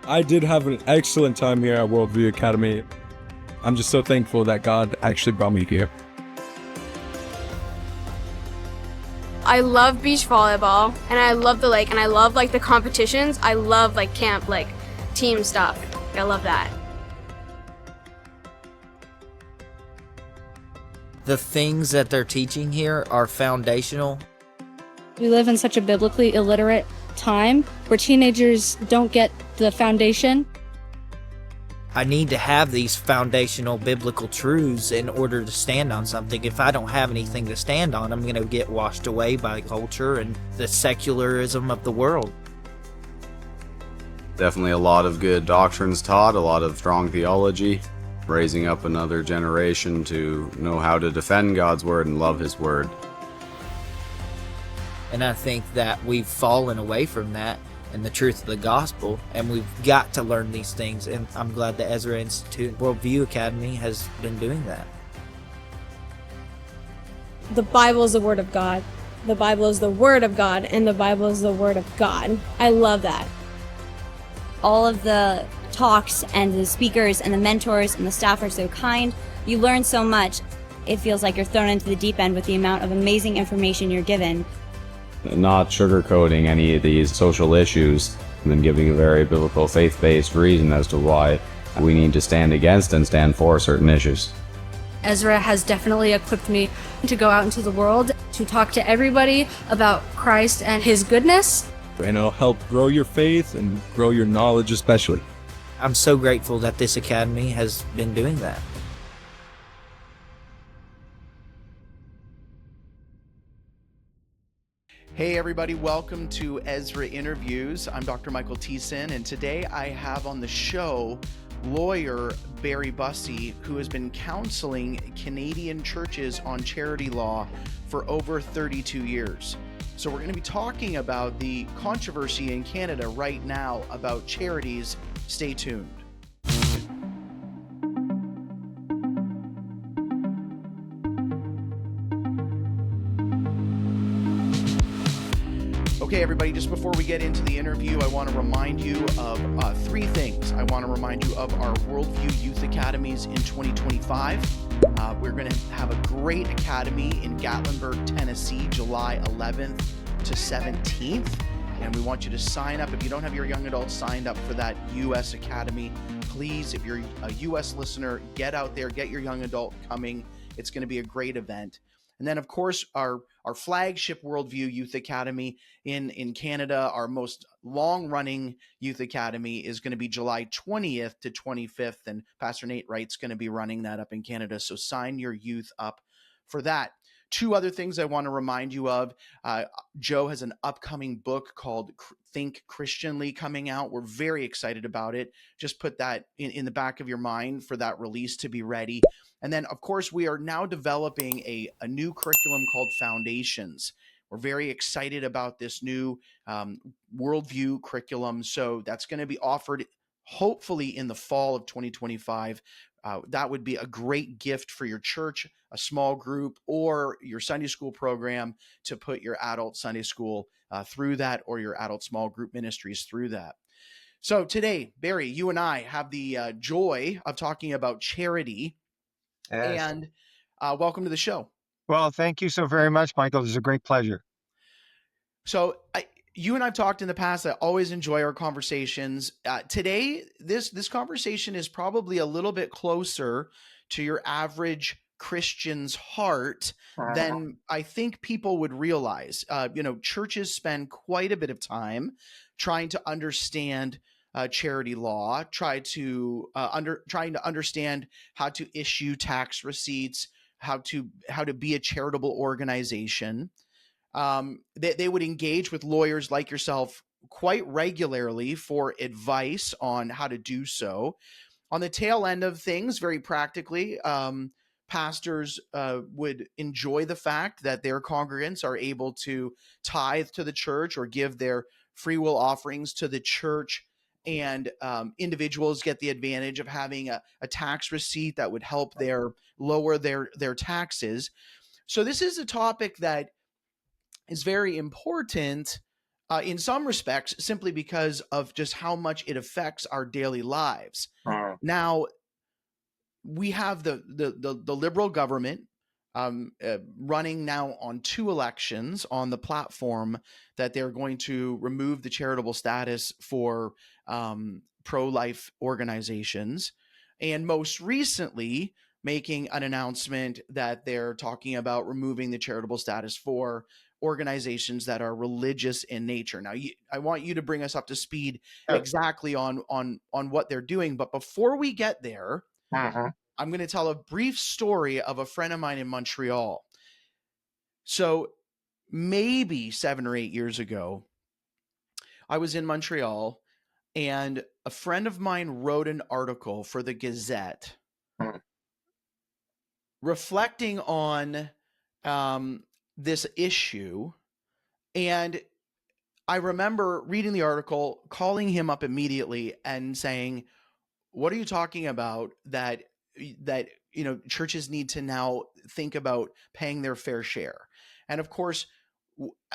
I did have an excellent time here at Worldview Academy. I'm just so thankful that God actually brought me here. I love beach volleyball, and I love the lake, and I love like the competitions. I love like camp, like team stuff. I love that. The things that they're teaching here are foundational. We live in such a biblically illiterate time where teenagers don't get the foundation. I need to have these foundational biblical truths in order to stand on something. If I don't have anything to stand on, I'm going to get washed away by culture and the secularism of the world. Definitely a lot of good doctrines taught, a lot of strong theology, raising up another generation to know how to defend God's word and love his word. And I think that we've fallen away from that and the truth of the gospel, and we've got to learn these things. And I'm glad the Ezra Institute Worldview Academy has been doing that. The Bible is the Word of God. The Bible is the Word of God, and the Bible is the Word of God. I love that. All of the talks and the speakers and the mentors and the staff are so kind. You learn so much. It feels like you're thrown into the deep end with the amount of amazing information you're given. Not sugarcoating any of these social issues, and then giving a very biblical, faith-based reason as to why we need to stand against and stand for certain issues. Ezra has definitely equipped me to go out into the world to talk to everybody about Christ and his goodness. And it'll help grow your faith and grow your knowledge especially. I'm so grateful that this academy has been doing that. Hey everybody, welcome to Ezra Interviews. I'm Dr. Michael Thiessen, and today I have on the show lawyer Barry Bussey, who has been counseling Canadian churches on charity law for over 32 years. So we're going to be talking about the controversy in Canada right now about charities. Stay tuned. Okay, everybody, just before we get into the interview, I want to remind you of three things. I want to remind you of our Worldview Youth Academies in 2025. We're going to have a great academy in Gatlinburg, Tennessee, July 11th to 17th. And we want you to sign up. If you don't have your young adults signed up for that U.S. Academy, please, if you're a U.S. listener, get out there, get your young adult coming. It's going to be a great event. And then, of course, our flagship Worldview Youth Academy in Canada, our most long-running youth academy, is going to be July 20th to 25th. And Pastor Nate Wright's going to be running that up in Canada. So sign your youth up for that. Two other things I want to remind you of. Joe has an upcoming book called Think Christianly coming out. We're very excited about it. Just put that in the back of your mind for that release to be ready. And then, of course, we are now developing a new curriculum called Foundations. We're very excited about this new worldview curriculum. So that's going to be offered hopefully in the fall of 2025. That would be a great gift for your church, a small group, or your Sunday school program to put your adult Sunday school through that, or your adult small group ministries through that. So today, Barry, you and I have the joy of talking about charity. Yes. And welcome to the show. Well, thank you so very much, Michael. It's a great pleasure. So you and I've talked in the past. I always enjoy our conversations. Today, this conversation is probably a little bit closer to your average Christian's heart than I think people would realize. Churches spend quite a bit of time trying to understand charity law, trying to understand how to issue tax receipts, how to be a charitable organization. They would engage with lawyers like yourself quite regularly for advice on how to do so. On the tail end of things, very practically, pastors would enjoy the fact that their congregants are able to tithe to the church or give their free will offerings to the church. And individuals get the advantage of having a tax receipt that would help lower their taxes. So this is a topic that is very important in some respects, simply because of just how much it affects our daily lives. Now, we have the liberal government running now on 2 elections on the platform that they're going to remove the charitable status for pro-life organizations, and most recently making an announcement that they're talking about removing the charitable status for organizations that are religious in nature. Now, I want you to bring us up to speed exactly on what they're doing, but before we get there, I'm going to tell a brief story of a friend of mine in Montreal. So maybe 7 or 8 years ago, I was in Montreal, and a friend of mine wrote an article for the Gazette reflecting on this issue. And I remember reading the article, calling him up immediately and saying, what are you talking about that churches need to now think about paying their fair share? And of course,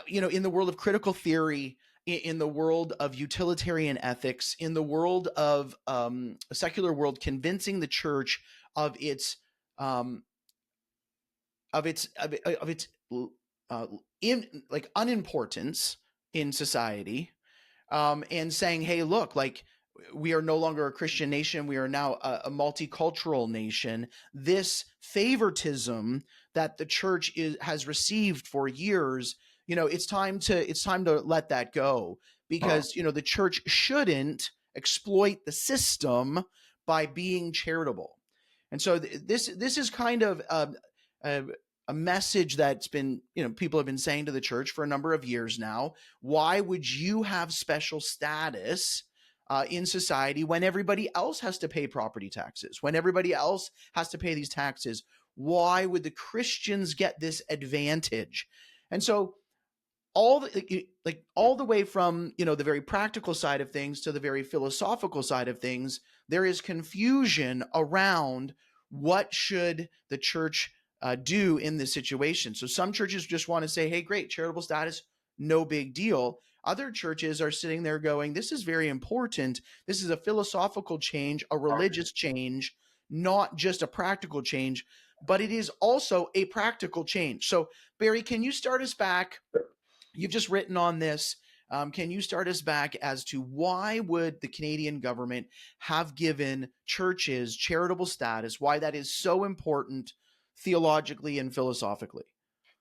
in the world of critical theory, in the world of utilitarian ethics, in the world of a secular world, convincing the church of its unimportance in society, and saying, hey, look, like, we are no longer a Christian nation. We are now a multicultural nation. This favoritism that the church has received for years, it's time to let that go, because the church shouldn't exploit the system by being charitable. And so this is kind of a message that's been, people have been saying to the church for a number of years now. Why would you have special status in society when everybody else has to pay property taxes, when everybody else has to pay these taxes? Why would the Christians get this advantage? And so all the way from, the very practical side of things to the very philosophical side of things, there is confusion around what should the church do in this situation. So some churches just want to say, hey, great, charitable status, no big deal. Other churches are sitting there going, this is very important. This is a philosophical change, a religious change, not just a practical change, but it is also a practical change. So Barry, can you start us back? You've just written on this. Can you start us back as to why would the Canadian government have given churches charitable status, why that is so important theologically and philosophically?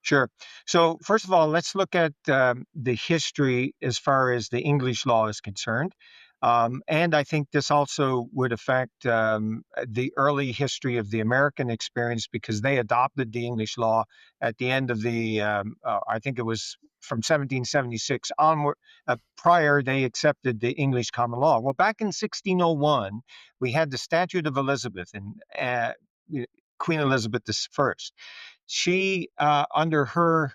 Sure. So first of all, let's look at the history as far as the English law is concerned. And I think this also would affect the early history of the American experience, because they adopted the English law at the end of I think it was from 1776 onward. Prior, they accepted the English common law. Well, back in 1601, we had the Statute of Elizabeth, and Queen Elizabeth I. She, under her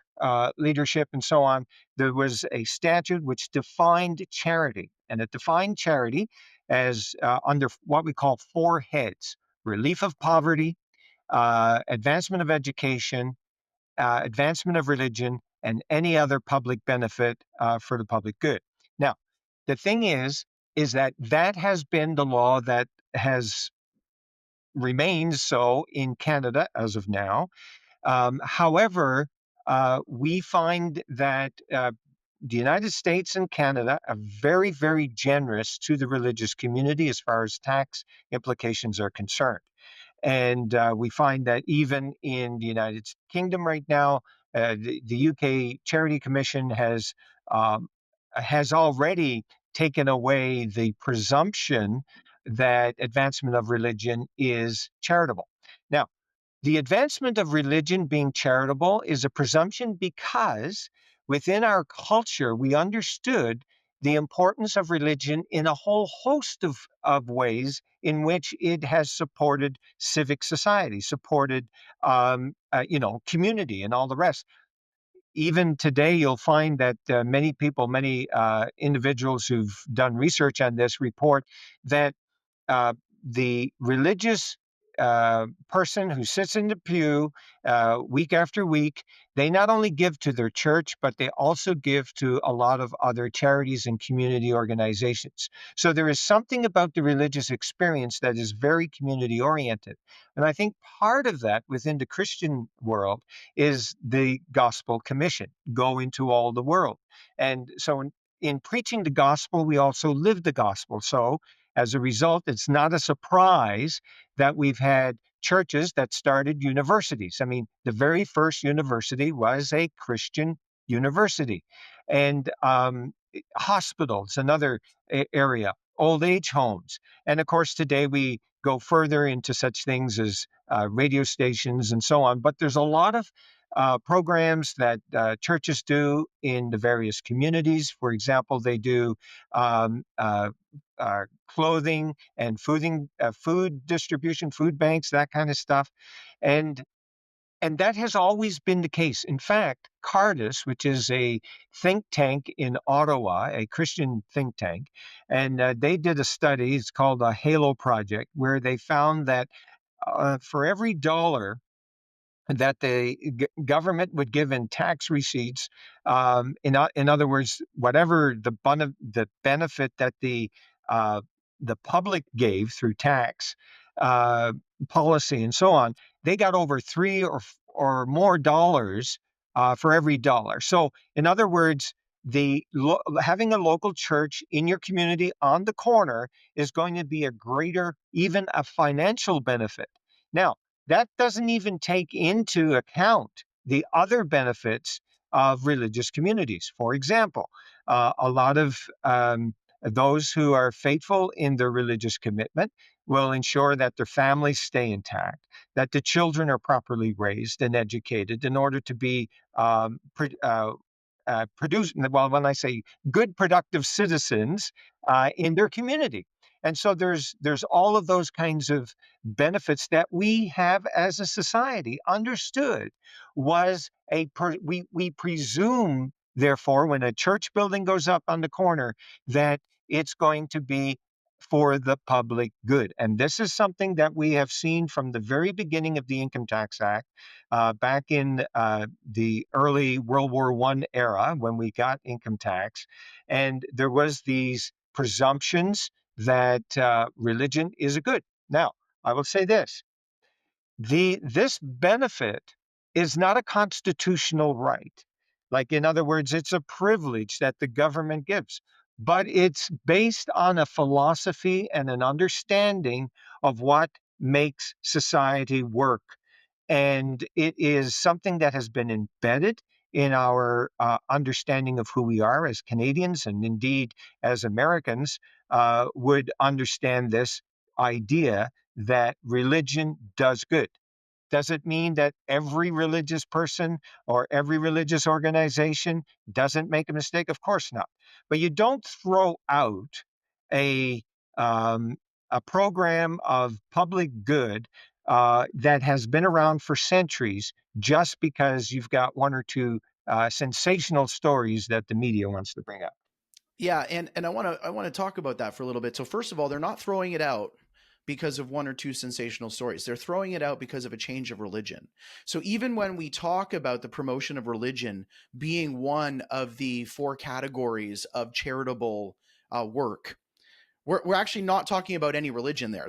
leadership and so on, there was a statute which defined charity, and it defined charity as under what we call 4 heads: relief of poverty, advancement of education, advancement of religion, and any other public benefit for the public good. Now, the thing is that has been the law that has remained so in Canada as of now. However, we find that the United States and Canada are very, very generous to the religious community as far as tax implications are concerned. And we find that even in the United Kingdom right now, the UK Charity Commission has already taken away the presumption that advancement of religion is charitable. Now, the advancement of religion being charitable is a presumption because within our culture, we understood the importance of religion in a whole host of ways in which it has supported civic society, supported, community and all the rest. Even today, you'll find that many individuals who've done research on this report that the religious person who sits in the pew week after week, they not only give to their church, but they also give to a lot of other charities and community organizations. So there is something about the religious experience that is very community oriented. And I think part of that within the Christian world is the gospel commission: go into all the world. And so in preaching the gospel, we also live the gospel. So as a result, it's not a surprise that we've had churches that started universities. I mean, the very first university was a Christian university, and hospitals, another area, old age homes. And of course, today we go further into such things as radio stations and so on. But there's a lot of programs that churches do in the various communities. For example, they do um, uh, clothing and food distribution, food banks, that kind of stuff, and that has always been the case. In fact, Cardis, which is a think tank in Ottawa, a Christian think tank, and they did a study. It's called a Halo Project, where they found that for every dollar that the government would give in tax receipts. In other words, whatever the benefit that the public gave through tax uh, policy and so on, they got over three or more dollars for every dollar. So, in other words, having a local church in your community on the corner is going to be a greater, even a financial benefit. Now, that doesn't even take into account the other benefits of religious communities. For example, a lot of those who are faithful in their religious commitment will ensure that their families stay intact, that the children are properly raised and educated in order to be produced. Well, when I say good, productive citizens in their community. And so there's all of those kinds of benefits that we have as a society understood was we presume, therefore, when a church building goes up on the corner, that it's going to be for the public good. And this is something that we have seen from the very beginning of the Income Tax Act, back in the early World War I era, when we got income tax. And there was these presumptions that religion is a good. Now, I will say this: this benefit is not a constitutional right. Like, in other words, it's a privilege that the government gives, but it's based on a philosophy and an understanding of what makes society work. And it is something that has been embedded in our understanding of who we are as Canadians, and indeed as Americans would understand this idea that religion does good. Does it mean that every religious person or every religious organization doesn't make a mistake? Of course not. But you don't throw out a um, a program of public good that has been around for centuries just because you've got one or two sensational stories that the media wants to bring up. Yeah, and I want to talk about that for a little bit. So first of all, they're not throwing it out because of one or two sensational stories. They're throwing it out because of a change of religion. So even when we talk about the promotion of religion being one of the four categories of charitable work, we're actually not talking about any religion there.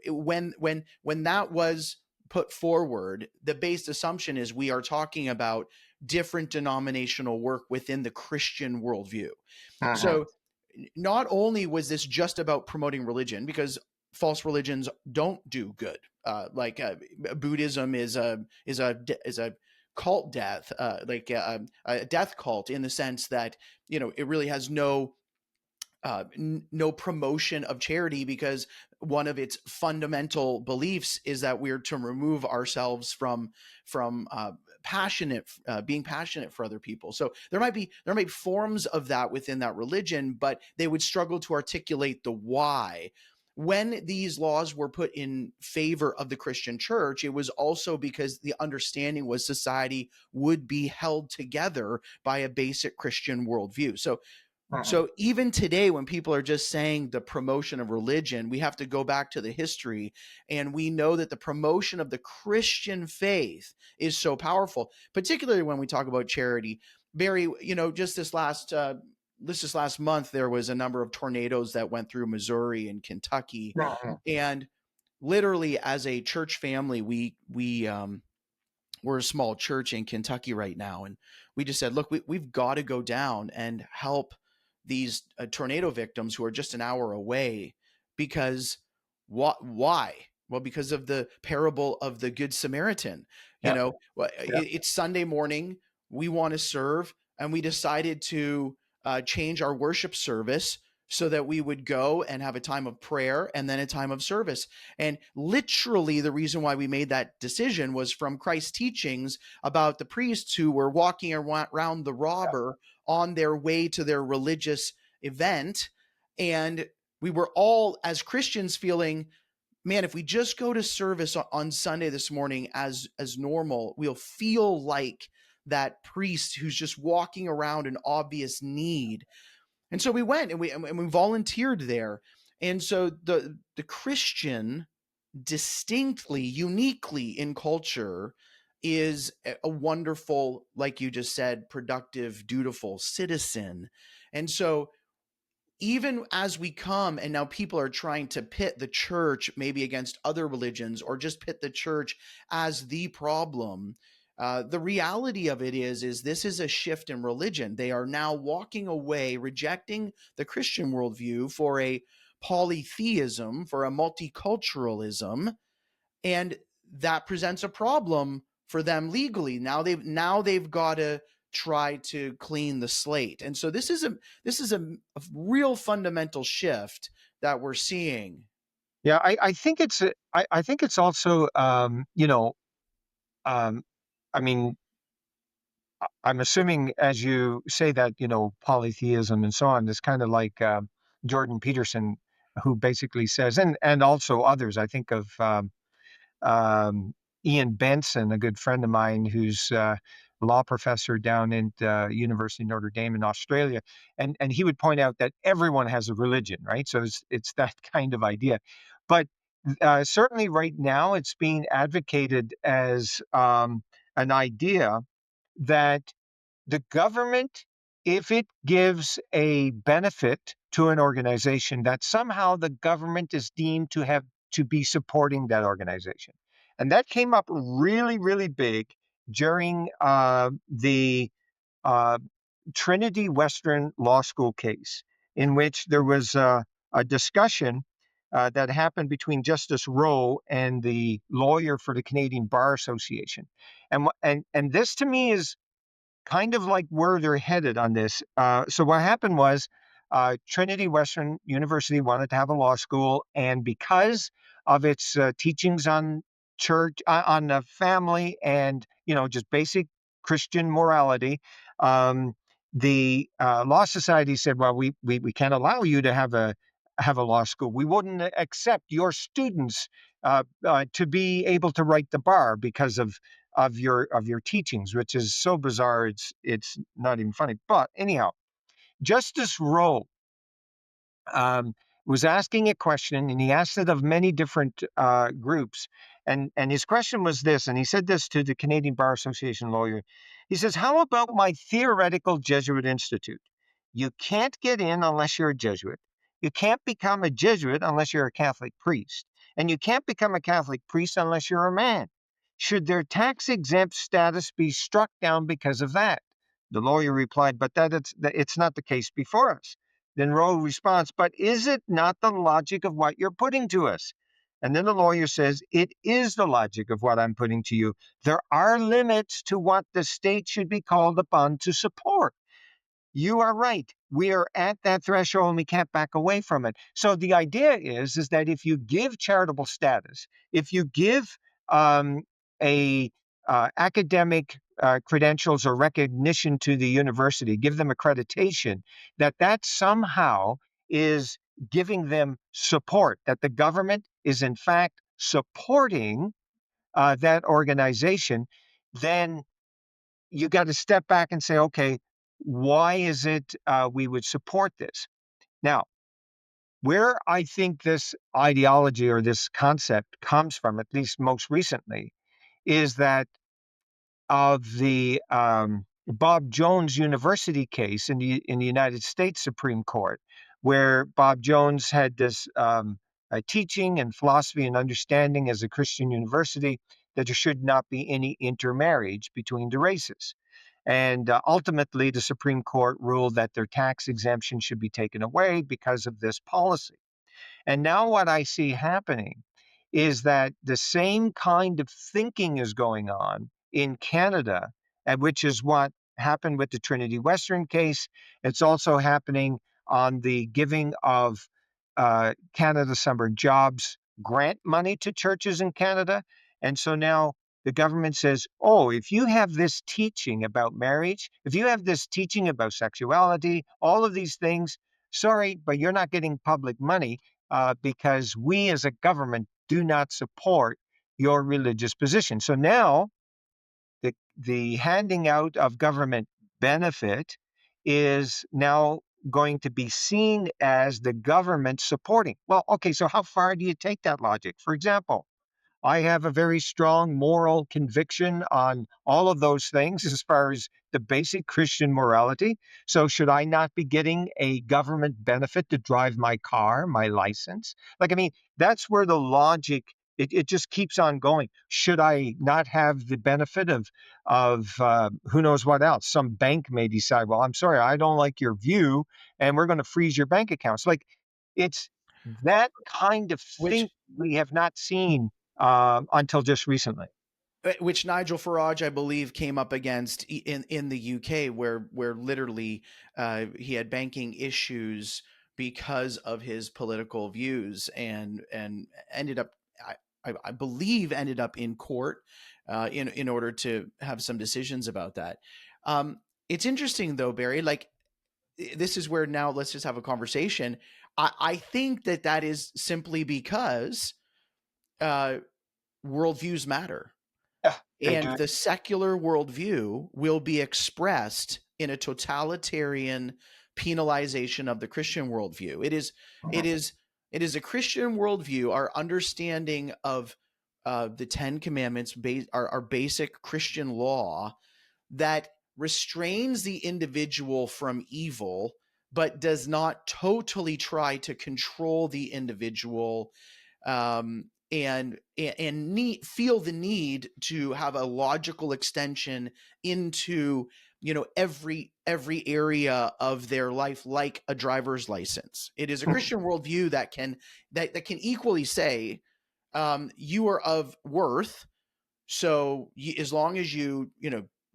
When that was put forward, the based assumption is we are talking about different denominational work within the Christian worldview. So not only was this just about promoting religion, because false religions don't do good. Buddhism is a cult death, a death cult, in the sense that it really has no promotion of charity, because one of its fundamental beliefs is that we're to remove ourselves from being passionate for other people. So there might be forms of that within that religion, but they would struggle to articulate the why. When these laws were put in favor of the Christian church, it was also because the understanding was society would be held together by a basic Christian worldview. So So even today, when people are just saying the promotion of religion, we have to go back to the history, and we know that the promotion of the Christian faith is so powerful, particularly when we talk about charity. Barry, just this last month, there was a number of tornadoes that went through Missouri and Kentucky, and literally, as a church family, we're a small church in Kentucky right now, and we just said, look, we've got to go down and help these tornado victims who are just an hour away. Because why? Well, because of the parable of the Good Samaritan. It's Sunday morning. We want to serve, and we decided to change our worship service so that we would go and have a time of prayer and then a time of service. And literally, the reason why we made that decision was from Christ's teachings about the priests who were walking around the robber on their way to their religious event. And we were all, as Christians, feeling, man, if we just go to service on Sunday this morning as normal, we'll feel like that priest who's just walking around in obvious need. And so we went and we volunteered there. And so the Christian, distinctly, uniquely in culture, is a wonderful, like you just said, productive, dutiful citizen. And so even as we come, and now people are trying to pit the church maybe against other religions, or just pit the church as the problem, the reality of it is this is a shift in religion. They are now walking away, rejecting the Christian worldview for a polytheism, for a multiculturalism, and that presents a problem for them legally. Now they've got to try to clean the slate. And so this is a real fundamental shift that we're seeing. Yeah, I think I think it's also I mean, I'm assuming as you say that, polytheism and so on, it's kind of like Jordan Peterson, who basically says, and also others. I think of um, Ian Benson, a good friend of mine, who's a law professor down in University of Notre Dame in Australia, and he would point out that everyone has a religion, right? So it's that kind of idea, but certainly right now it's being advocated as an idea that the government, if it gives a benefit to an organization, that somehow the government is deemed to have to be supporting that organization. And that came up really, really big during the uh, Trinity Western Law School case, in which there was a discussion that happened between Justice Rowe and the lawyer for the Canadian Bar Association. And this to me is kind of like where they're headed on this. So what happened was Trinity Western University wanted to have a law school, and because of its teachings on church, on the family, and just basic Christian morality, the law society said, "Well, we can't allow you to have a law school. We wouldn't accept your students to be able to write the bar because of your teachings," which is so bizarre it's not even funny. But anyhow, Justice Rowe was asking a question, and he asked it of many different groups. And his question was this, and he said this to the Canadian Bar Association lawyer. He says, "How about my theoretical Jesuit Institute? You can't get in unless you're a Jesuit. You can't become a Jesuit unless you're a Catholic priest. And you can't become a Catholic priest unless you're a man. Should their tax-exempt status be struck down because of that?" The lawyer replied, "But it's not the case before us." Then Rowe responds, "But is it not the logic of what you're putting to us?" And then the lawyer says, "It is the logic of what I'm putting to you. There are limits to what the state should be called upon to support." You are right. We are at that threshold and we can't back away from it. So the idea is that if you give charitable status, if you give a academic credentials or recognition to the university, give them accreditation, that somehow is giving them support, that the government is in fact supporting that organization, then you got to step back and say, okay, why is it we would support this? Now, where I think this ideology or this concept comes from, at least most recently, is that of the Bob Jones University case in the United States Supreme Court, where Bob Jones had this teaching and philosophy and understanding as a Christian university that there should not be any intermarriage between the races. And ultimately, the Supreme Court ruled that their tax exemption should be taken away because of this policy. And now what I see happening is that the same kind of thinking is going on in Canada, and which is what happened with the Trinity Western case. It's also happening on the giving of Canada Summer Jobs grant money to churches in Canada. And so now the government says, oh, if you have this teaching about marriage, if you have this teaching about sexuality, all of these things, sorry, but you're not getting public money because we as a government do not support your religious position. So now the handing out of government benefit is now going to be seen as the government supporting. Well, okay, so how far do you take that logic? For example, I have a very strong moral conviction on all of those things as far as the basic Christian morality. So, should I not be getting a government benefit to drive my car, my license? Like, I mean, that's where the logic. It just keeps on going. Should I not have the benefit of who knows what else? Some bank may decide, well, I'm sorry, I don't like your view, and we're going to freeze your bank accounts. Like, it's that kind of Which thing we have not seen until just recently. which Nigel Farage, I believe, came up against in the UK, where literally he had banking issues because of his political views, and ended up, I believe, ended up in court in order to have some decisions about that. It's interesting though, Barry. Like, this is where now let's just have a conversation. I think that is simply because worldviews matter. Yeah, they And do. the secular worldview will be expressed in a totalitarian penalization of the Christian worldview. It is a Christian worldview. Our understanding of the Ten Commandments, our basic Christian law, that restrains the individual from evil, but does not totally try to control the individual, and feel the need to have a logical extension into every area of their life, like a driver's license. It is a Christian worldview that can equally say, you are of worth, so as long as you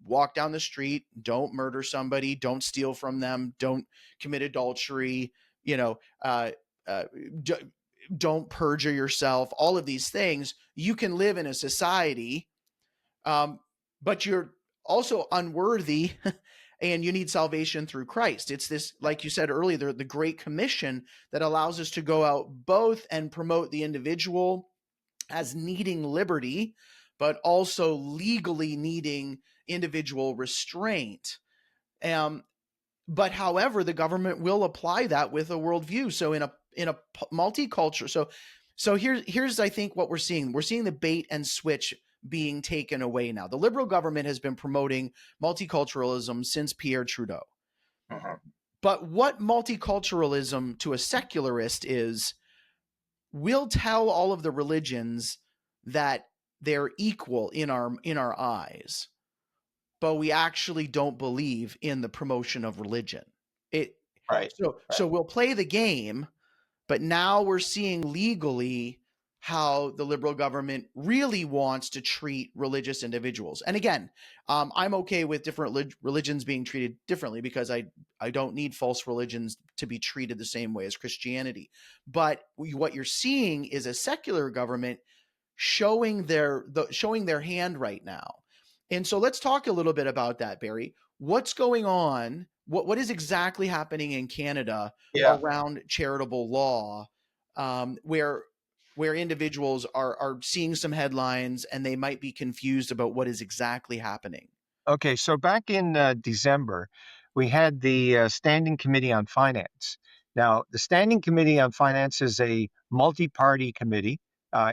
walk down the street, don't murder somebody, don't steal from them, don't commit adultery, you know, uh, uh, don't perjure yourself, all of these things, you can live in a society, but you're also unworthy and you need salvation through Christ. It's this, like you said earlier, the Great Commission that allows us to go out both and promote the individual as needing liberty, but also legally needing individual restraint. But however, the government will apply that with a worldview. So in a multicultural, so here's I think what we're seeing. We're seeing the bait and switch being taken away now. The Liberal government has been promoting multiculturalism since Pierre Trudeau. But what multiculturalism to a secularist is, we'll tell all of the religions that they're equal in our eyes, but we actually don't believe in the promotion of religion. So we'll play the game, but now we're seeing legally how the Liberal government really wants to treat religious individuals. And again, I'm okay with different religions being treated differently, because I don't need false religions to be treated the same way as Christianity. But what you're seeing is a secular government showing their hand right now. And so let's talk a little bit about that, Barry. What's going on? What is exactly happening in Canada around charitable law, where individuals are seeing some headlines and they might be confused about what is exactly happening? Okay, so back in December, we had the Standing Committee on Finance. Now, the Standing Committee on Finance is a multi-party committee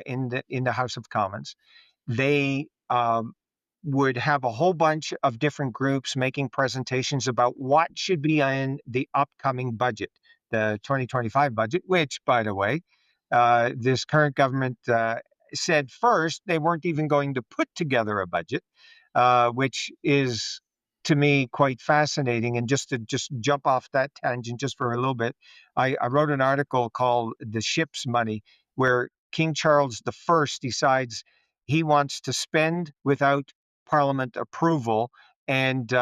in the House of Commons. They would have a whole bunch of different groups making presentations about what should be in the upcoming budget, the 2025 budget, which, by the way, this current government said first they weren't even going to put together a budget, which is to me quite fascinating. And just to jump off that tangent just for a little bit, I wrote an article called "The Ship's Money," where King Charles I decides he wants to spend without Parliament approval, and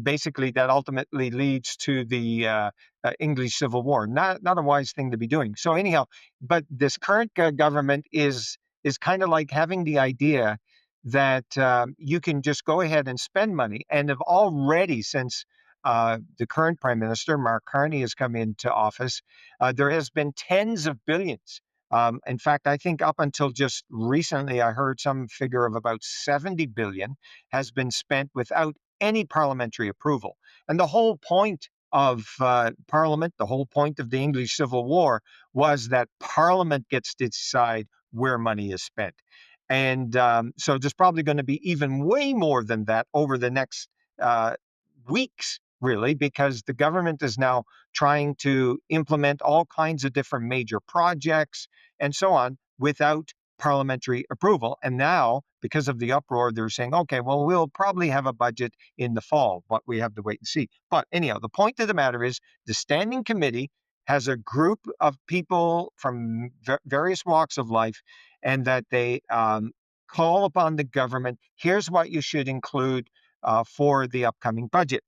basically that ultimately leads to the English Civil War. Not a wise thing to be doing. So anyhow, but this current government is kind of like having the idea that you can just go ahead and spend money, and have already, since the current Prime Minister Mark Carney has come into office, there has been tens of billions. In fact, I think up until just recently, I heard some figure of about 70 billion has been spent without any parliamentary approval. And the whole point of Parliament, the whole point of the English Civil War, was that Parliament gets to decide where money is spent. And so there's probably going to be even way more than that over the next weeks, really, because the government is now trying to implement all kinds of different major projects and so on without parliamentary approval. And now, because of the uproar, they're saying, okay, well, we'll probably have a budget in the fall, but we have to wait and see. But anyhow, the point of the matter is the Standing Committee has a group of people from various walks of life, and that they call upon the government. Here's what you should include for the upcoming budget.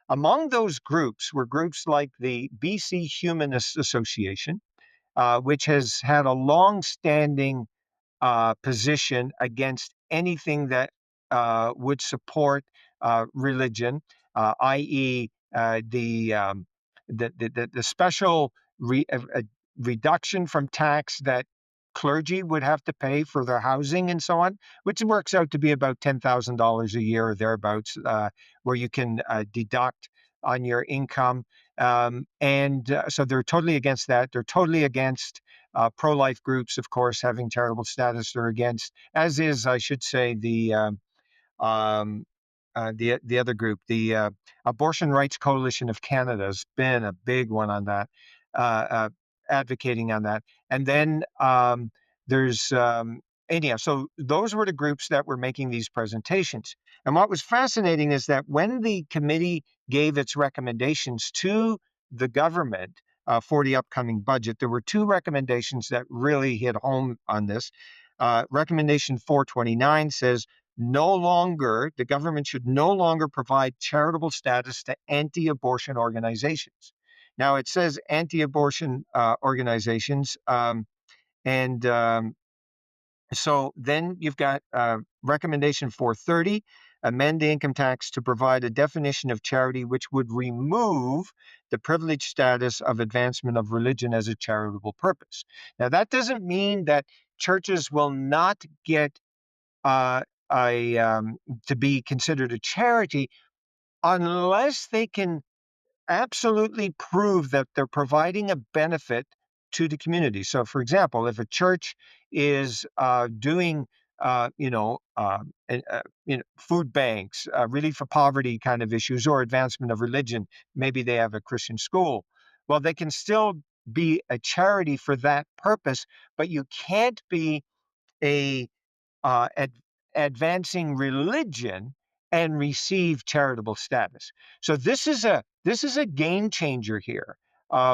Among those groups were groups like the BC Humanist Association, which has had a long-standing position against anything that would support religion, i.e., the special reduction from tax that clergy would have to pay for their housing and so on, which works out to be about $10,000 a year or thereabouts, where you can deduct on your income. So they're totally against that. They're totally against pro-life groups, of course, having charitable status. They're against, as is, I should say, the other group, the Abortion Rights Coalition of Canada, has been a big one on that, advocating on that. And then there's anyhow, so those were the groups that were making these presentations. And what was fascinating is that when the committee gave its recommendations to the government for the upcoming budget, there were two recommendations that really hit home on this. Recommendation 429 says, the government should no longer provide charitable status to anti-abortion organizations. Now, it says anti-abortion organizations, so then you've got recommendation 430, amend the income tax to provide a definition of charity which would remove the privileged status of advancement of religion as a charitable purpose. Now, that doesn't mean that churches will not get to be considered a charity unless they can absolutely prove that they're providing a benefit to the community. So, for example, if a church is doing, food banks, relief for poverty kind of issues, or advancement of religion, maybe they have a Christian school. Well, they can still be a charity for that purpose, but you can't be a advancing religion and receive charitable status. So this is a game changer here,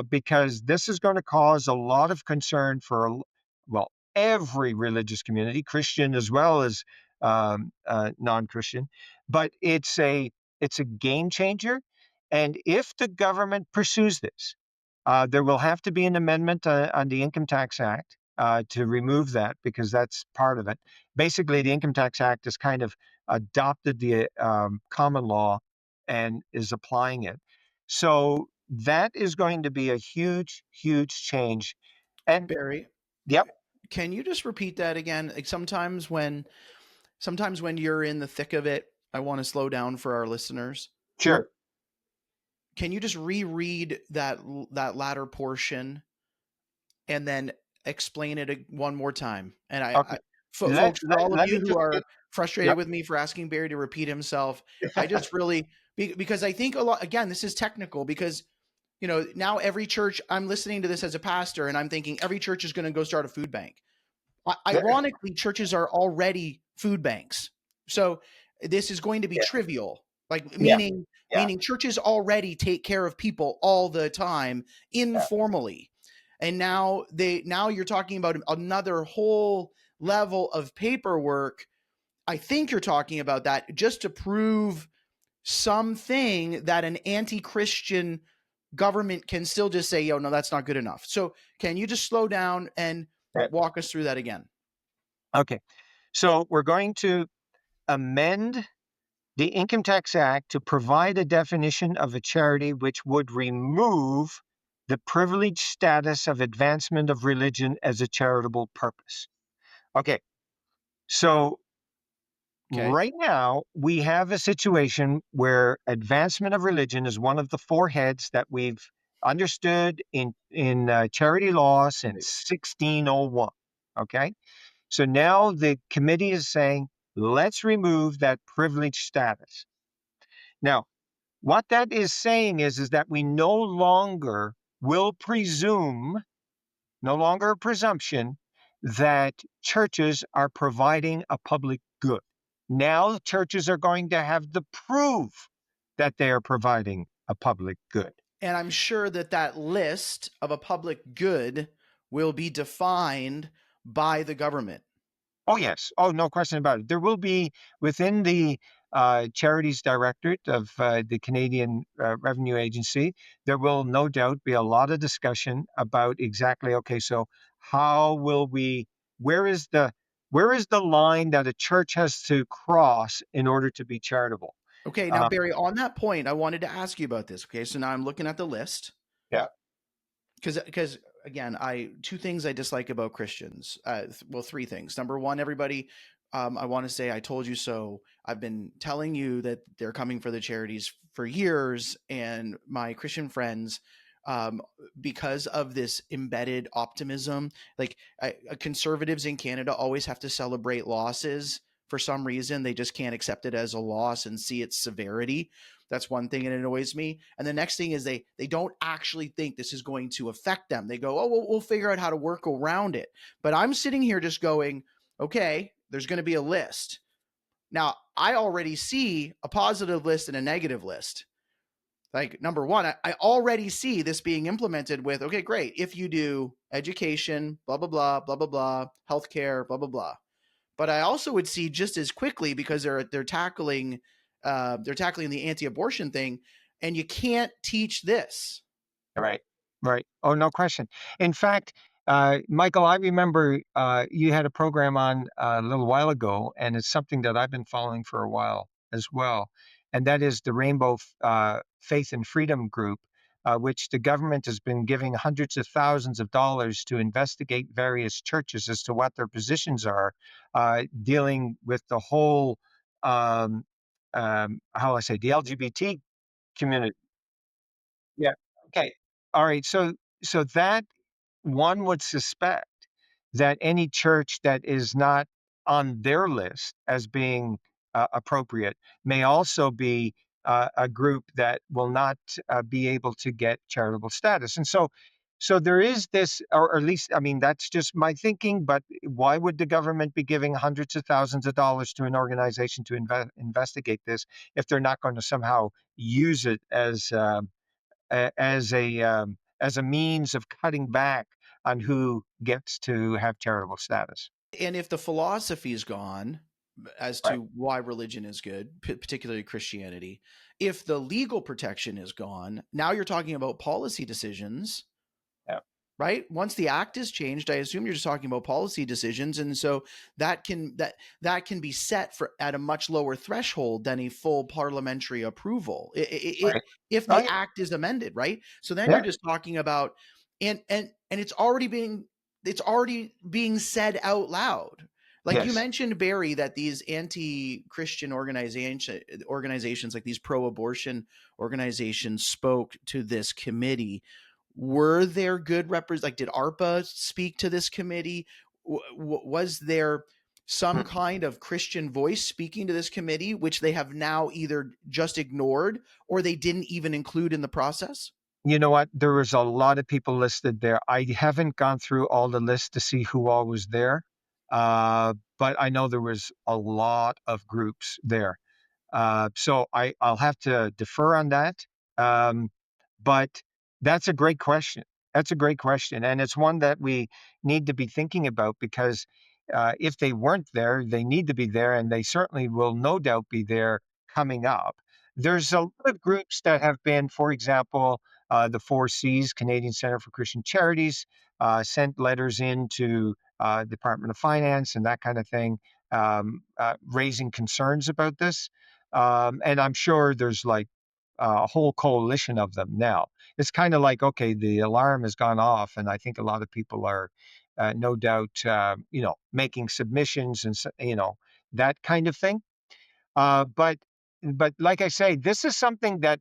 because this is going to cause a lot of concern for, well, every religious community, Christian as well as non-Christian. But it's a game changer, and if the government pursues this, there will have to be an amendment on the Income Tax Act to remove that, because that's part of it. Basically, the Income Tax Act has kind of adopted the common law and is applying it. So that is going to be a huge, huge change. And Barry, yep. Can you just repeat that again? Like sometimes when you're in the thick of it, I want to slow down for our listeners. Sure. can you just reread that latter portion and then explain it one more time? And Okay. folks, for all of Let you me who just are frustrated yep. with me for asking Barry to repeat himself, I just really, because I think a lot, again, this is technical because, you know, now every church, I'm listening to this as a pastor and I'm thinking every church is going to go start a food bank. Ironically, churches are already food banks. So this is going to be Yeah. trivial, like Yeah. meaning churches already take care of people all the time informally. And now you're talking about another whole level of paperwork. I think you're talking about that just to prove something that an anti-Christian government can still just say, yo, no, that's not good enough. So can you just slow down and walk us through that again? Okay. So we're going to amend the Income Tax Act to provide a definition of a charity which would remove the privileged status of advancement of religion as a charitable purpose. Okay. So right now, we have a situation where advancement of religion is one of the four heads that we've understood in charity law since 1601. Okay. So now the committee is saying, let's remove that privileged status. Now, what that is saying is that we no longer will presume, no longer a presumption, that churches are providing a public good. Now, churches are going to have the proof that they are providing a public good. And I'm sure that list of a public good will be defined by the government. Oh, yes. Oh, no question about it. There will be within the Charities Directorate of the Canadian Revenue Agency, there will no doubt be a lot of discussion about exactly, okay, so how will we, where is the line that a church has to cross in order to be charitable? Okay, now, Barry, on that point, I wanted to ask you about this. Okay, so now I'm looking at the list. Yeah. Because again, two things I dislike about Christians. Well, three things. Number one, everybody, I want to say I told you so. I've been telling you that they're coming for the charities for years, and my Christian friends, because of this embedded optimism, like conservatives in Canada always have to celebrate losses. For some reason, they just can't accept it as a loss and see its severity. That's one thing that annoys me. And the next thing is they don't actually think this is going to affect them. They go, oh, we'll figure out how to work around it. But I'm sitting here just going, okay, there's going to be a list. Now, I already see a positive list and a negative list. Like, number one, I already see this being implemented with, okay, great. If you do education, blah, blah, blah, blah, blah, blah, healthcare, blah, blah, blah. But I also would see just as quickly, because they're tackling the anti-abortion thing, and you can't teach this. Right. Right. Oh, no question. In fact, Michael, I remember you had a program on a little while ago, and it's something that I've been following for a while as well. And that is the Rainbow Faith and Freedom Group, which the government has been giving hundreds of thousands of dollars to investigate various churches as to what their positions are, dealing with the whole, how I say, the LGBT community. Yeah. Okay. All right. So that one would suspect that any church that is not on their list as being appropriate may also be a group that will not be able to get charitable status. And so there is this, or at least, I mean, that's just my thinking, but why would the government be giving hundreds of thousands of dollars to an organization to investigate this if they're not going to somehow use it as as a means of cutting back on who gets to have charitable status? And if the philosophy is gone as to why religion is good, particularly Christianity, if the legal protection is gone, now you're talking about policy decisions. Right? Once the act is changed, I assume you're just talking about policy decisions, and so that can be set for at a much lower threshold than a full parliamentary approval if the act is amended, right? So then you're just talking about and it's already being said out loud. Like you Yes. mentioned, Barry, that these anti-Christian organizations like these pro-abortion organizations spoke to this committee. Were there good like did ARPA speak to this committee? Was there some kind of Christian voice speaking to this committee, which they have now either just ignored or they didn't even include in the process? You know what? There was a lot of people listed there. I haven't gone through all the lists to see who all was there, but I know there was a lot of groups there. So I'll have to defer on that. Um, but that's a great question. That's a great question. And it's one that we need to be thinking about because if they weren't there, they need to be there. And they certainly will no doubt be there coming up. There's a lot of groups that have been, for example, the 4Cs, Canadian Center for Christian Charities, sent letters in to Department of Finance and that kind of thing, raising concerns about this. And I'm sure there's like a whole coalition of them now. It's kind of like, okay, the alarm has gone off, and I think a lot of people are, no doubt, making submissions and that kind of thing. But like I say, this is something that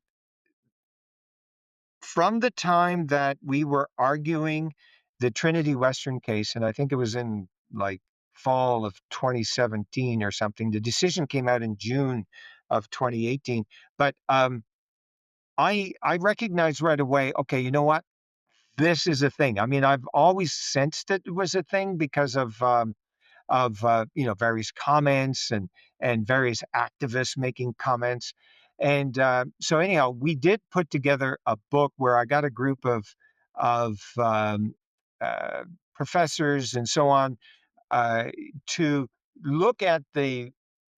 from the time that we were arguing the Trinity Western case, and I think it was in like fall of 2017 or something. The decision came out in June of 2018. But I recognized right away, okay, you know what? This is a thing. I mean, I've always sensed it was a thing because of various comments and various activists making comments. And so anyhow, we did put together a book where I got a group of uh, professors and so on to look at the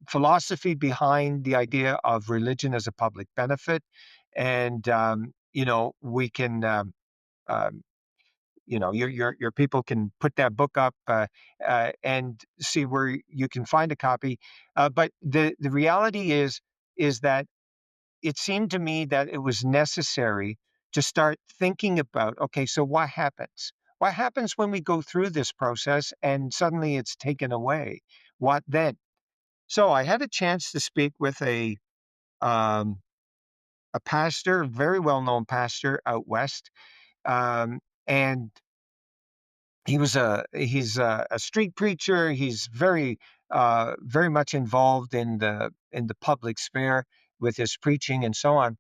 philosophy behind the idea of religion as a public benefit, and we can. Your people can put that book up and see where you can find a copy. But the reality is that it seemed to me that it was necessary to start thinking about, okay, so what happens? What happens when we go through this process and suddenly it's taken away? What then? So I had a chance to speak with um, a pastor, a very well known pastor out west, and he's a street preacher. He's very much involved in the public sphere with his preaching and so on.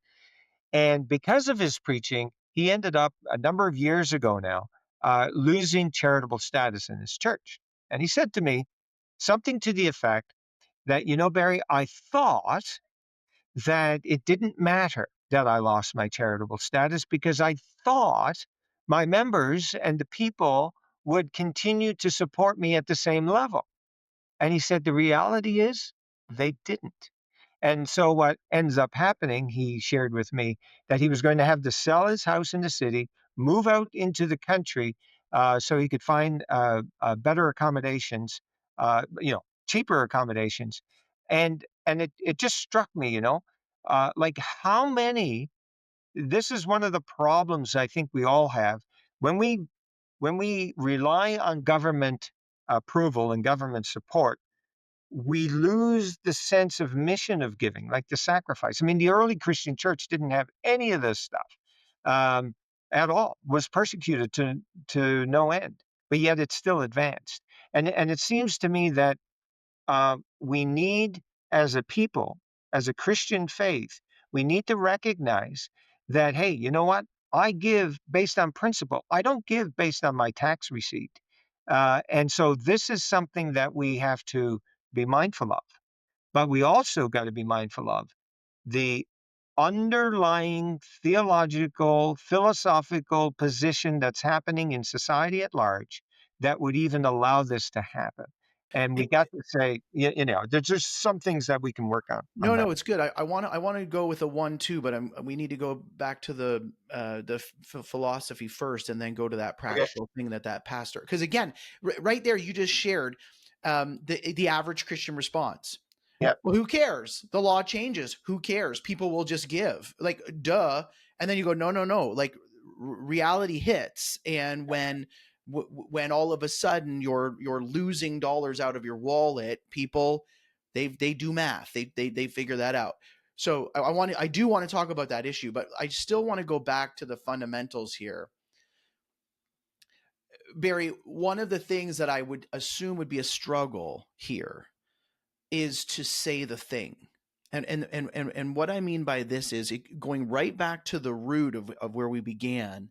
And because of his preaching, he ended up a number of years ago now losing charitable status in his church. And he said to me something to the effect that, Barry, I thought that it didn't matter that I lost my charitable status because I thought my members and the people would continue to support me at the same level. And he said, the reality is they didn't. And so what ends up happening, he shared with me that he was going to have to sell his house in the city, move out into the country so he could find better accommodations, cheaper accommodations. And it just struck me, like how many, this is one of the problems I think we all have when we rely on government approval and government support, we lose the sense of mission of giving, like the sacrifice. I mean, the early Christian church didn't have any of this stuff at all, was persecuted to no end, but yet it still advanced. And it seems to me that we need, as a people, as a Christian faith, we need to recognize that, hey, you know what? I give based on principle. I don't give based on my tax receipt. And so this is something that we have to be mindful of. But we also got to be mindful of the underlying theological, philosophical position that's happening in society at large that would even allow this to happen. And we got to say, there's just some things that we can work on. No, it's good. I want to go with a 1-2, but we need to go back to the philosophy first, and then go to that practical thing that pastor. Because again, right there, you just shared the average Christian response. Yeah. Well, who cares? The law changes. Who cares? People will just give. Like, duh. And then you go, no. Like, reality hits, and when when all of a sudden you're losing dollars out of your wallet, people they do math, they figure that out. So I do want to talk about that issue, but I still want to go back to the fundamentals here. Barry, one of the things that I would assume would be a struggle here is to say the thing. And what I mean by this is going right back to the root of where we began.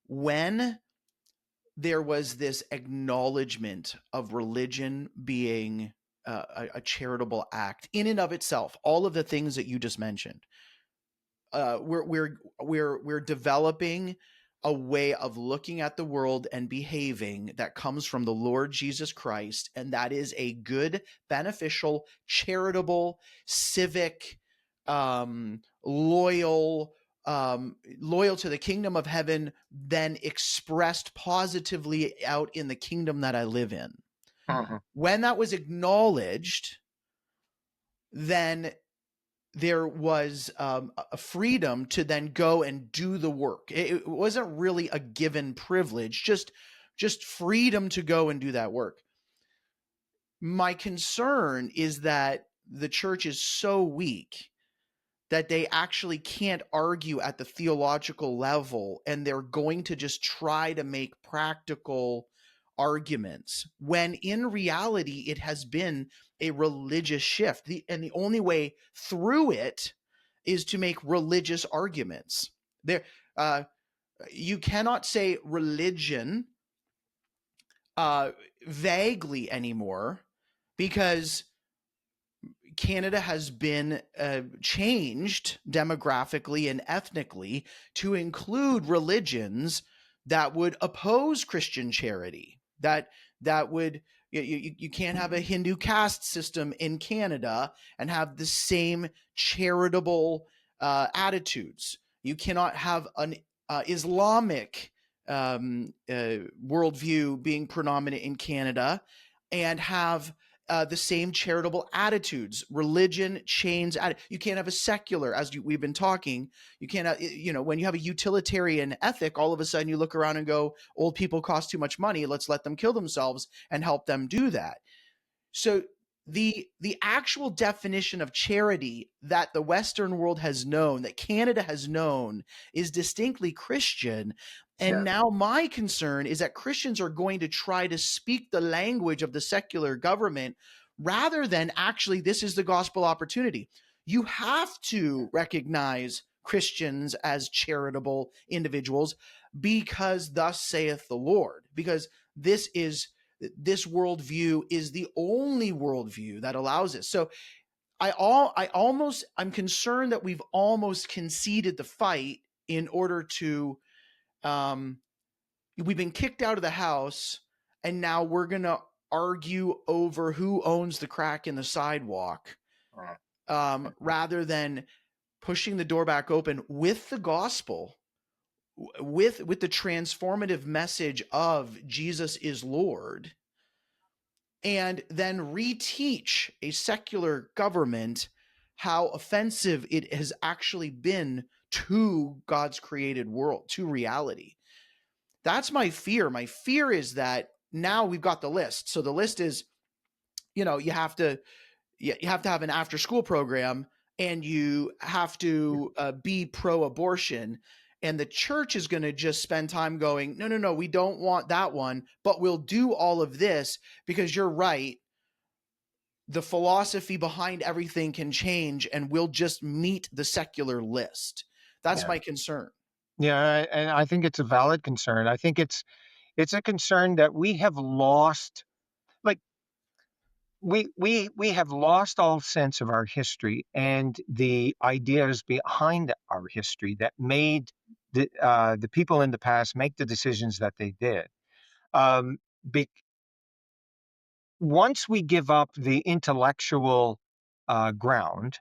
When there was this acknowledgement of religion being a charitable act in and of itself, all of the things that you just mentioned, we're developing a way of looking at the world and behaving that comes from the Lord Jesus Christ, and that is a good, beneficial, charitable, civic, loyal to the kingdom of heaven, then expressed positively out in the kingdom that I live in. When that was acknowledged, then there was a freedom to then go and do the work. It wasn't really a given privilege, just freedom to go and do that work. My concern is that the church is so weak that they actually can't argue at the theological level, and they're going to just try to make practical arguments, when in reality it has been a religious shift. And the only way through it is to make religious arguments. You cannot say religion vaguely anymore, because Canada has been changed demographically and ethnically to include religions that would oppose Christian charity. That would, you can't have a Hindu caste system in Canada and have the same charitable attitudes. You cannot have an Islamic worldview being predominant in Canada and have the same charitable attitudes. Religion chains. You can't have a secular, as we've been talking. You can't, when you have a utilitarian ethic, all of a sudden you look around and go, old people cost too much money, let's let them kill themselves and help them do that. So the actual definition of charity that the Western world has known, that Canada has known, is distinctly Christian. And now my concern is that Christians are going to try to speak the language of the secular government rather than actually, this is the gospel opportunity. You have to recognize Christians as charitable individuals, because thus saith the Lord, because this worldview is the only worldview that allows it. So I'm concerned that we've almost conceded the fight in order to, we've been kicked out of the house, and now we're going to argue over who owns the crack in the sidewalk, rather than pushing the door back open with the gospel, with the transformative message of Jesus is Lord, and then reteach a secular government how offensive it has actually been to God's created world, to reality. That's my fear. My fear is that now we've got the list. So the list is, you have to have an after school program, and you have to be pro-abortion. And the church is going to just spend time going, no, we don't want that one, but we'll do all of this because you're right. The philosophy behind everything can change, and we'll just meet the secular list. That's my concern. Yeah, and I think it's a valid concern. I think it's a concern that we have lost. Like, we have lost all sense of our history and the ideas behind our history that made the people in the past make the decisions that they did. Once we give up the intellectual ground,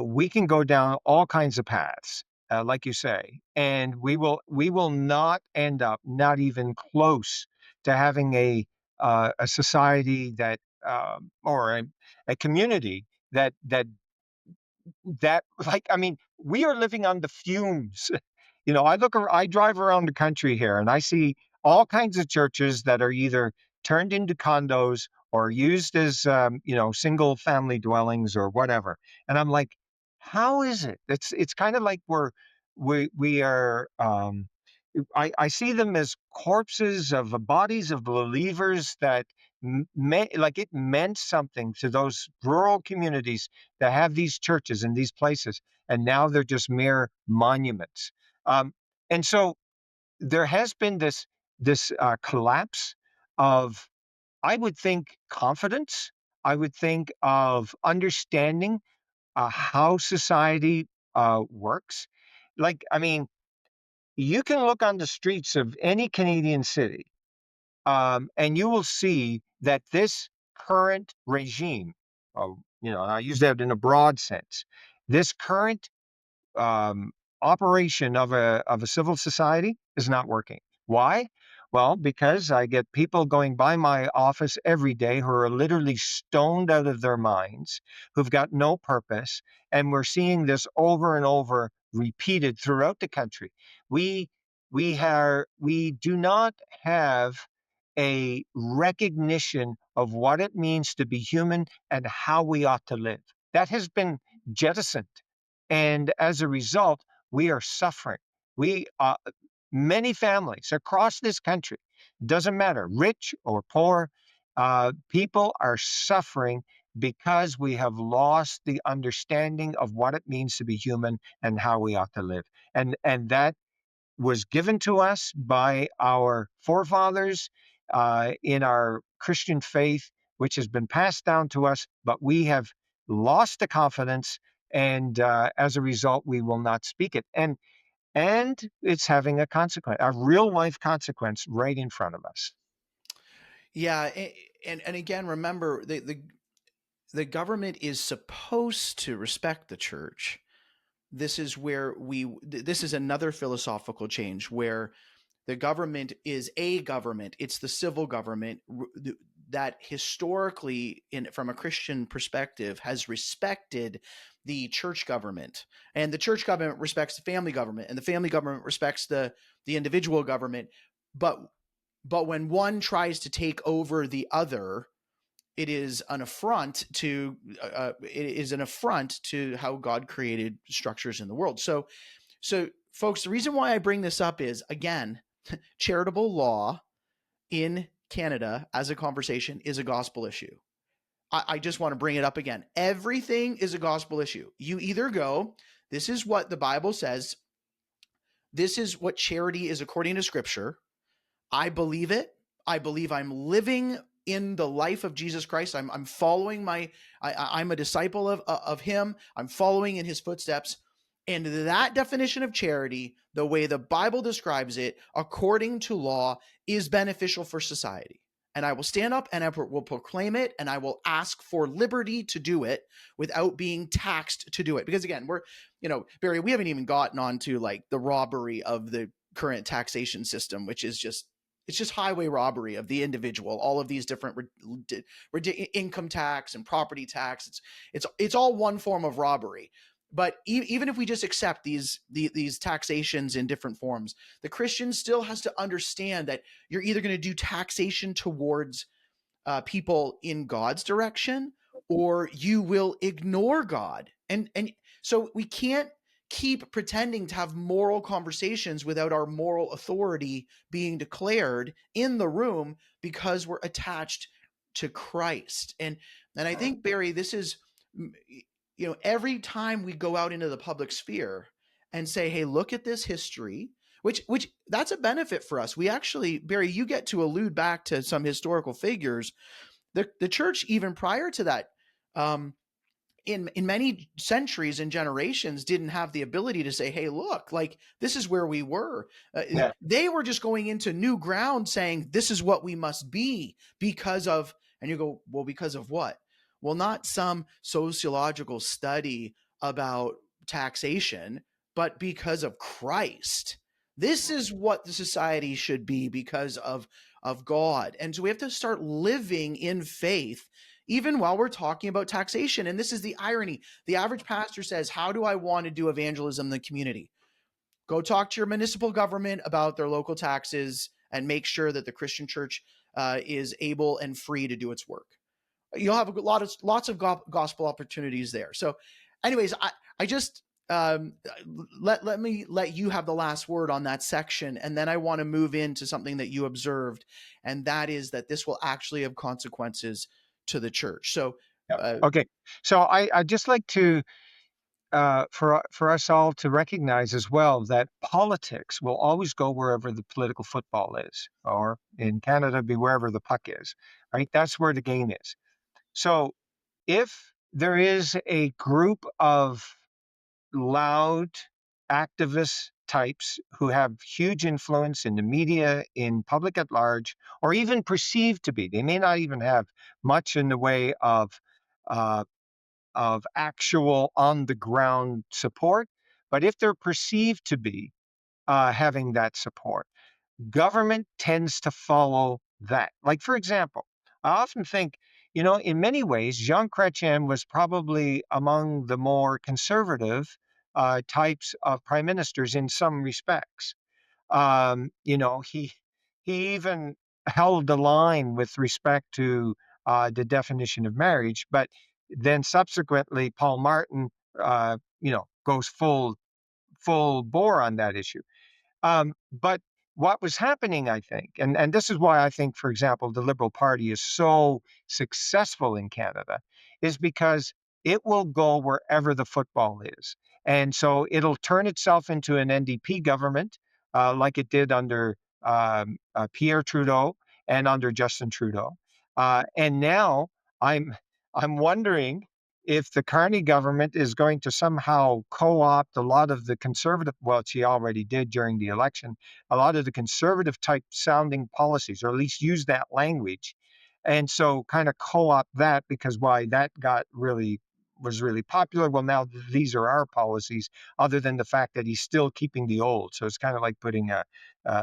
we can go down all kinds of paths, like you say, and we will not end up, not even close to having a society that or a community that like, I mean, we are living on the fumes. I drive around the country here, and I see all kinds of churches that are either turned into condos or used as single family dwellings or whatever. And I'm like, how is it? It's kind of like we are. I see them as corpses of bodies of believers that like it meant something to those rural communities that have these churches in these places, and now they're just mere monuments. And so there has been this collapse of, I would think, confidence. I would think of understanding how society works. Like, I mean, you can look on the streets of any Canadian city, and you will see that this current regime, I use that in a broad sense, this current um, operation of a civil society is not working. Why? Well, because I get people going by my office every day who are literally stoned out of their minds, who've got no purpose, and we're seeing this over and over repeated throughout the country. We we do not have a recognition of what it means to be human and how we ought to live. That has been jettisoned, and as a result, we are suffering. We Many families across this country, doesn't matter, rich or poor, people are suffering because we have lost the understanding of what it means to be human and how we ought to live. And that was given to us by our forefathers in our Christian faith, which has been passed down to us, but we have lost the confidence, and as a result, we will not speak it. And it's having a consequence, a real life consequence right in front of us. Yeah, and again, remember the government is supposed to respect the church. This is where this is another philosophical change where the government is a government. It's the civil government that historically, from a Christian perspective, has respected the church government, and the church government respects the family government, and the family government respects the individual government. But when one tries to take over the other, it is an affront to how God created structures in the world. So folks, the reason why I bring this up is, again, charitable law in Canada as a conversation is a gospel issue. I just want to bring it up again. Everything is a gospel issue. You either go, this is what the Bible says, this is what charity is according to Scripture. I believe it. I believe I'm living in the life of Jesus Christ. I'm following I'm a disciple of him. I'm following in his footsteps. And that definition of charity, the way the Bible describes it, according to law, is beneficial for society. And I will stand up and I will proclaim it, and I will ask for liberty to do it without being taxed to do it. Because again, Barry, we haven't even gotten onto like the robbery of the current taxation system, which is just, it's just highway robbery of the individual. All of these different income tax and property tax. It's all one form of robbery. But even if we just accept these taxations in different forms, the Christian still has to understand that you're either going to do taxation towards people in God's direction, or you will ignore God. And so we can't keep pretending to have moral conversations without our moral authority being declared in the room, because we're attached to Christ. And I think, Barry, this is, every time we go out into the public sphere and say, hey, look at this history, which that's a benefit for us. We actually, Barry, you get to allude back to some historical figures. The church, even prior to that, in many centuries and generations, didn't have the ability to say, hey, look, like, this is where we were. They were just going into new ground saying, this is what we must be because of, and you go, well, because of what? Well, not some sociological study about taxation, but because of Christ. This is what the society should be because of God. And so we have to start living in faith, even while we're talking about taxation. And this is the irony. The average pastor says, how do I want to do evangelism in the community? Go talk to your municipal government about their local taxes and make sure that the Christian church is able and free to do its work. You'll have lots of gospel opportunities there. So, anyways, I just let me let you have the last word on that section, and then I want to move into something that you observed, and that is that this will actually have consequences to the church. So, Okay, so I just like to for us all to recognize as well that politics will always go wherever the political football is, or in Canada, be wherever the puck is. Right, that's where the game is. So if there is a group of loud activist types who have huge influence in the media, in public at large, or even perceived to be, they may not even have much in the way uh, of actual on the ground support, but if they're perceived to be having that support, government tends to follow that. Like, for example, I often think, in many ways, Jean Chrétien was probably among the more conservative types of prime ministers in some respects. He even held the line with respect to the definition of marriage, but then subsequently, Paul Martin, goes full bore on that issue. But what was happening, I think, and this is why I think, for example, the Liberal Party is so successful in Canada, is because it will go wherever the football is. And so it'll turn itself into an NDP government, like it did under Pierre Trudeau and under Justin Trudeau. And now I'm I'm wondering if the Carney government is going to somehow co-opt a lot of the conservative, well, she already did during the election, a lot of the conservative type sounding policies, or at least use that language. And so kind of co-opt that, because why that was really popular. Well, now these are our policies, other than the fact that he's still keeping the old. So it's kind of like putting a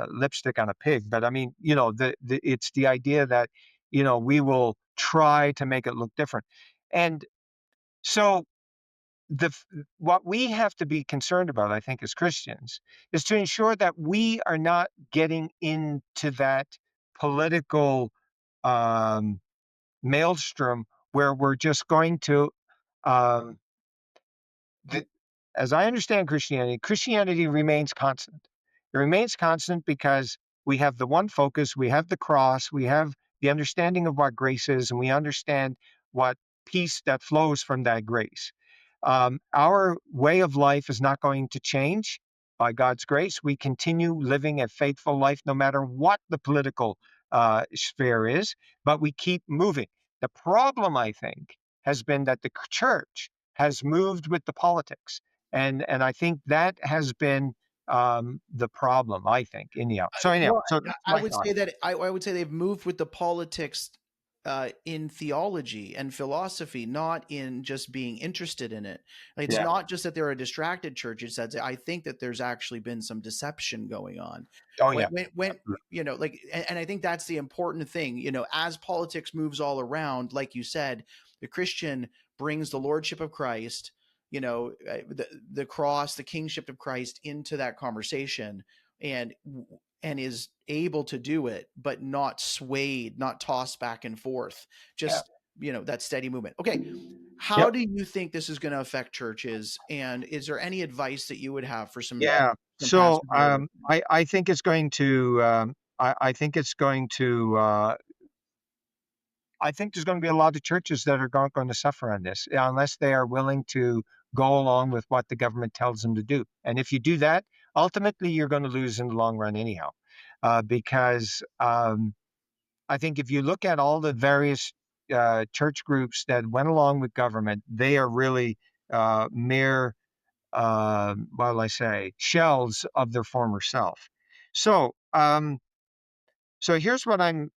lipstick on a pig. But I mean, it's the idea that, we will try to make it look different. And so what we have to be concerned about, I think, as Christians, is to ensure that we are not getting into that political um, maelstrom where we're just going to, um, as I understand Christianity, Christianity remains constant. It remains constant because we have the one focus, we have the cross, we have the understanding of what grace is, and we understand what peace that flows from that grace. Our way of life is not going to change by God's grace. We continue living a faithful life no matter what the political sphere is, but we keep moving. The problem, I think, has been that the church has moved with the politics. And I think that has been the problem, I think, anyhow. So anyhow, well, so that's I my would thought. say that I would say they've moved with the politics in theology and philosophy, not in just being interested in it. Like, it's Yeah. not just that they're a distracted church. It's that I think that there's actually been some deception going on. Oh When, yeah. when like, and I think that's the important thing. As politics moves all around, like you said, the Christian brings the lordship of Christ, the cross, the kingship of Christ into that conversation, and is able to do it, but not swayed, not tossed back and forth. Just, that steady movement. Okay. How Yep. do you think this is going to affect churches? And is there any advice that you would have for Yeah. some So pastors? I think it's going to I think it's going to I think there's going to be a lot of churches that are not going to suffer on this unless they are willing to go along with what the government tells them to do. And if you do that, ultimately you're going to lose in the long run anyhow, because I think if you look at all the various church groups that went along with government, they are really mere, what will I say, shells of their former self. So, so here's what I'm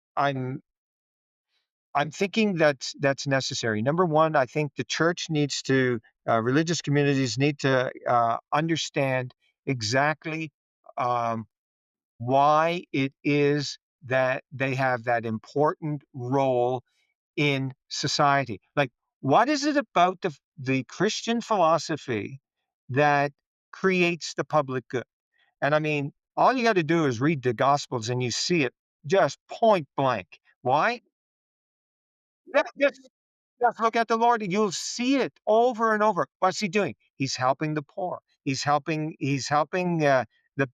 thinking that's necessary. Number one, I think the church needs to, religious communities need to understand exactly um, why it is that they have that important role in society. Like, what is it about the Christian philosophy that creates the public good? And I mean, All you got to do is read the Gospels and you see it just point blank. Why? Just look at the Lord, and you'll see it over and over. What's he doing? He's helping the poor. He's helping the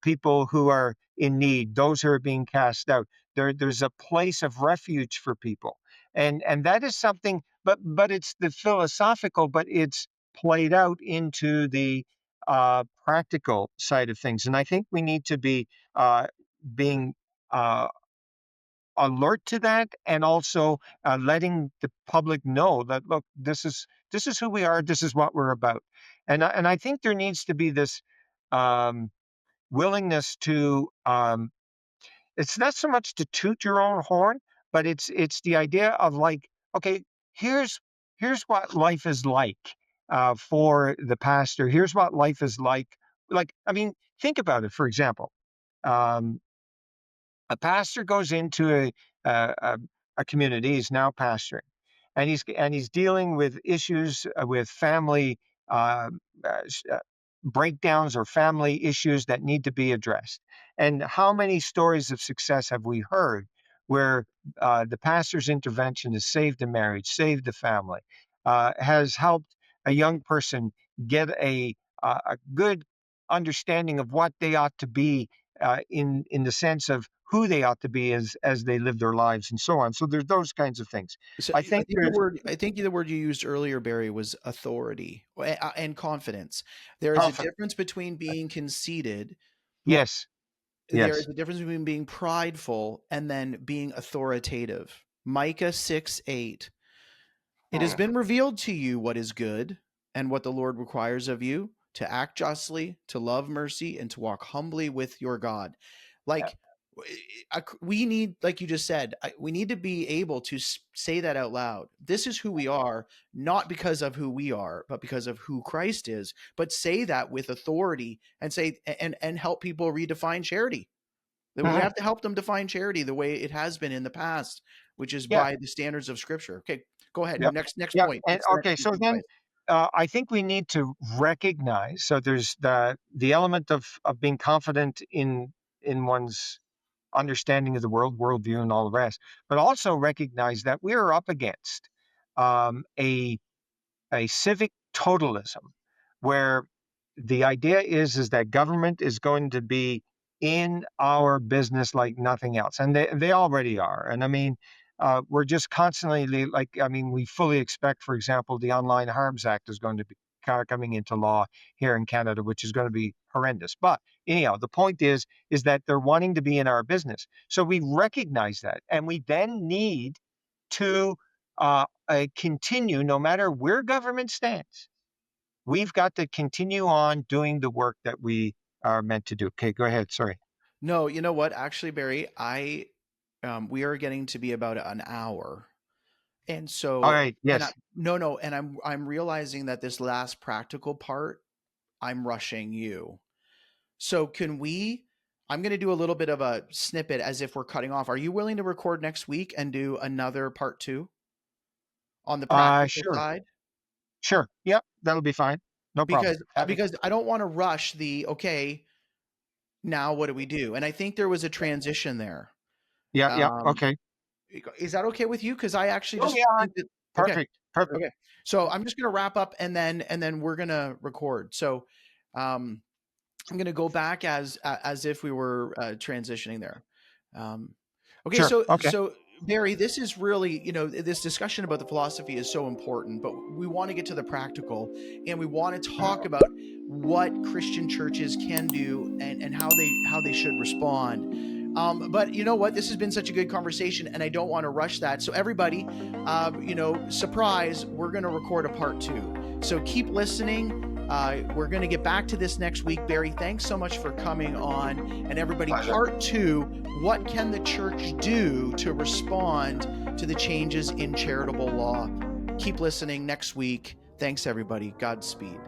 people who are in need, those who are being cast out. There's a place of refuge for people, and that is something. But it's the philosophical, but it's played out into the practical side of things. And I think we need to be being uh, alert to that, and also letting the public know that, look, this is who we are, this is what we're about. And I think there needs to be this um, willingness to it's not so much to toot your own horn, but it's the idea of, like, okay, here's what life is like for the pastor. Here's what life is like, I mean, think about it. For example, um, a pastor goes into a community. He's now pastoring, and he's dealing with issues with family uh, breakdowns, or family issues that need to be addressed. And how many stories of success have we heard where the pastor's intervention has saved a marriage, saved a family, has helped a young person get a good understanding of what they ought to be, in the sense of who they ought to be as they live their lives, and so on. So there's those kinds of things. So I I think think there's the word you used earlier, Barry, was authority and confidence. There is a confidence. difference between being conceited. Yes, There yes. is a difference between being prideful and then being authoritative. Micah 6:8. It has been revealed to you what is good and what the Lord requires of you, to act justly, to love mercy, and to walk humbly with your God. Like, we need, like you just said, we need to be able to say that out loud. This is who we are, not because of who we are, but because of who Christ is. But say that with authority, and say, and help people redefine charity. That we Mhm. have to help them define charity the way it has been in the past, which is Yeah, by the standards of Scripture. Okay, go ahead. yeah, Next yeah. point. And What's the next okay, piece so of then advice? I think we need to recognize. So there's the element of being confident in one's understanding of the world, worldview, and all the rest, but also recognize that we are up against a civic totalism, where the idea is that government is going to be in our business like nothing else, and they already are. And I mean, we're just constantly, like, I mean, we fully expect, for example, the Online Harms Act is going to be coming into law here in Canada, which is going to be horrendous. But anyhow, the point is that they're wanting to be in our business, so we recognize that, and we then need to continue, no matter where government stands. We've got to continue on doing the work that we are meant to do. Okay, go ahead. Sorry. No, you know what? Actually, Barry, we are getting to be about an hour, and All so, right. and I, Yes. no, no, and I'm realizing that this last practical part, I'm rushing you. So can we? I'm going to do a little bit of a snippet as if we're cutting off. Are you willing to record next week and do another part 2 on the practical Sure. side? Sure. Yep. That'll be fine. No problem. Happy. Because I don't want to rush the okay, now what do we do? And I think there was a transition there. Yeah. Yeah. Um, Okay. is that okay with you? Because I actually Oh just yeah. think that okay, Perfect. Perfect. okay. So I'm just gonna wrap up, and then we're gonna record. So um, I'm gonna go back as if we were transitioning there. Um, okay, Sure. Okay. so Barry, this is really, this discussion about the philosophy is so important, but we want to get to the practical, and we want to talk about what Christian churches can do, and how they should respond. But you know what? This has been such a good conversation, and I don't want to rush that. So everybody, surprise, we're going to record a part 2. So keep listening. We're going to get back to this next week. Barry, thanks so much for coming on. And everybody, part 2, what can the church do to respond to the changes in charitable law? Keep listening next week. Thanks, everybody. Godspeed.